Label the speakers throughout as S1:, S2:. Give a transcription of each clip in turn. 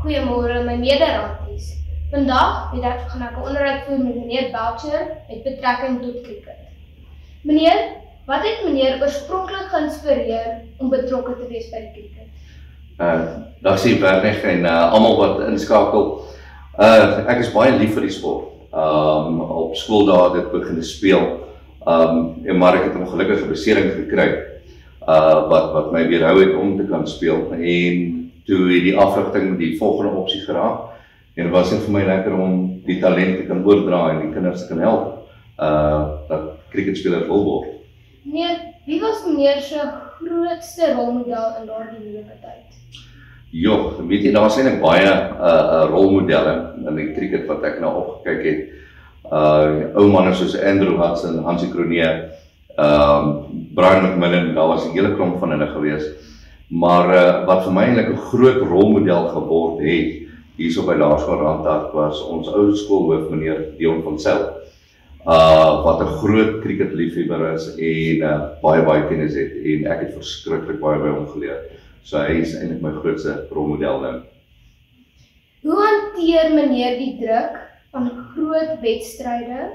S1: Goeiemôre my mederanties. Vandag gaan ek 'n onderhoud voer met meneer Belcher met betrekking tot cricket. Meneer, wat het meneer oorspronklik geïnspireer om betrokke te wees by die cricket?
S2: Dag sê Bernig en almal wat inskakel. Ek is baie lief vir die sport. Op skool daar het ek begin speel. Maar ek het 'n ongelukkige besering gekry wat my weerhou het om te kan speel, en toe het die afrigting die volgende opsie geraak, en dit was net vir my lekker om die talent te kan oordra en die kinders te kan help dat cricketspeler wil word.
S1: Meneer, wie was meneer se grootste rolmodel in daardie moeilike tyd?
S2: Weet jy, daar was eintlik baie rolmodelle in die cricket wat ek nou opgekyk het. Ou manne soos Andrew Hudson, Hansie Cronje, Brian McMillan, daar was 'n hele klomp van hulle gewees. Maar wat vir my eintlik 'n groot rolmodel geword het, hierso by Laerskool Randhart, was ons ou skoolhoof meneer Dion van Zyl, wat 'n groot cricketliefhebber is en baie kennis het, en ek het verskriklik baie by hom geleer. So hy is eintlik my grootste rolmodel nou.
S1: Hoe hanteer meneer die druk van groot wedstryde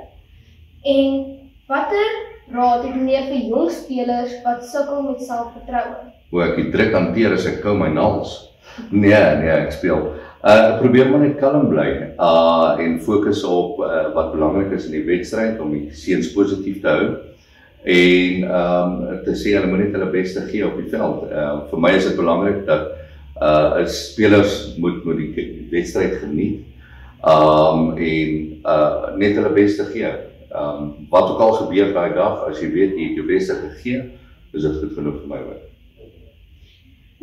S1: en watter raad het meneer vir jong spelers wat sukkel met selfvertroue?
S2: Hoe ek die druk hanteer is ek kou my naels. Nee, ek speel. Ek probeer maar net kalm bly en fokus op wat belangrik is in die wedstryd, om die seuns positief te hou en te sê hulle moet net hulle beste gee op die veld. Vir my is dit belangrik dat spelers moet die wedstryd geniet en net hulle beste gee. Wat ook al gebeur daai dag, as jy weet jy het jou beste gegee, is dit goed genoeg vir my hoor.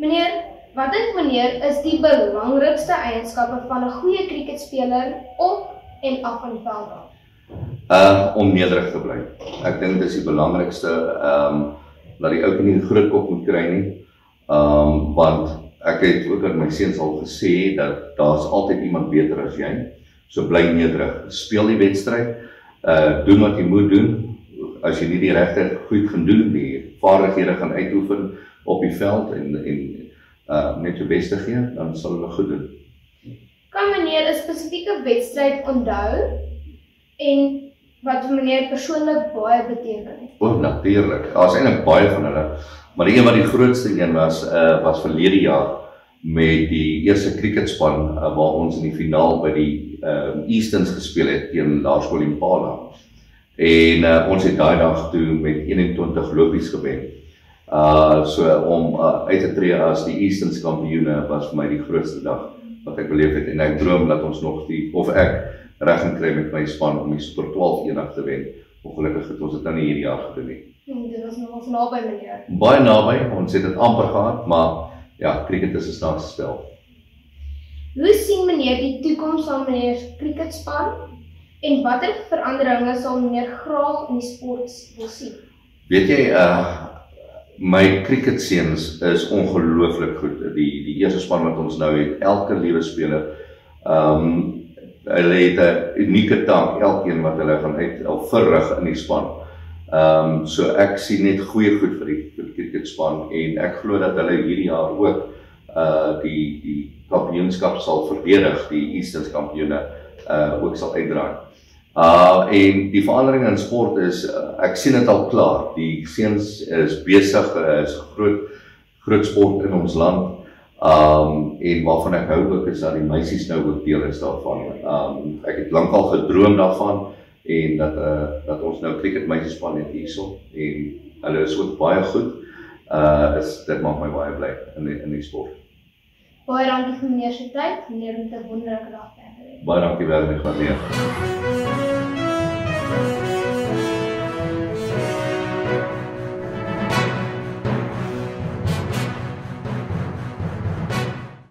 S1: Meneer, wat dink meneer is die belangrikste eienskappe van 'n goeie cricketspeler op en af van die veld af?
S2: Om nederig te bly. Ek dink dis die belangrikste, dat die ou nie 'n groot kop moet kry nie, want ek het ook aan my seuns al gesê dat daar's altyd iemand beter as jy, so bly nederig, speel die wedstryd, doen wat jy moet doen. As jy nie die regte goed gaan doen, die vaardighede gaan uitoefen op die veld en net jou beste gee, dan sal hulle goed doen.
S1: Kan meneer 'n spesifieke wedstryd onthou en wat vir meneer persoonlik baie beteken?
S2: Natuurlik. Daar's eintlik baie van hulle, maar die een wat die grootste een was verlede jaar met die eerste cricketspan waar ons in die finaal by die Easterns gespeel het teen Laerskool Impala. En ons het daai dag toe met 21 lopies gewen. So om uit te tree as die Easterns kampioene was vir my die grootste dag wat ek beleef het, en ek droom dat ons nog ek reg gaan kry met my span om die Super 12 eendag te wen. Ongelukkig het ons dit nou nie hierdie jaar gedoen nie.
S1: Dit was nog naby meneer.
S2: Baie naby, ons het dit amper gehad, maar ja, cricket is 'n snaakse spel.
S1: Hoe sien meneer die toekoms van meneer se cricketspan en watter veranderinge sal meneer graag in die sport wil sien?
S2: Weet jy, my cricketseuns is ongelooflik goed. Die eerste span wat ons nou het, elke liewe speler, hulle het 'n unieke taak, elkeen wat hulle gaan verrig in die span. So ek sien net goeie goed vir die cricketspan, en ek glo dat hulle hierdie jaar ook die kampioenskap sal verdedig, die Easterns kampioene ook sal uitdraai. En die verandering in sport is, ek sien dit al klaar, die seuns is besig, is groot sport in ons land, en waarvan ek hou ook is dat die meisies nou ook deel is daarvan. Ek het lankal gedroom daarvan, en dat ons nou cricketmeisiespan het hierso, en hulle is ook baie goed, dit maak my baie bly in die sport.
S1: Baie dankie vir meneer se tyd, meneer moet 'n wonderlike dag hê.
S2: Baie dankie Werner, wat leer.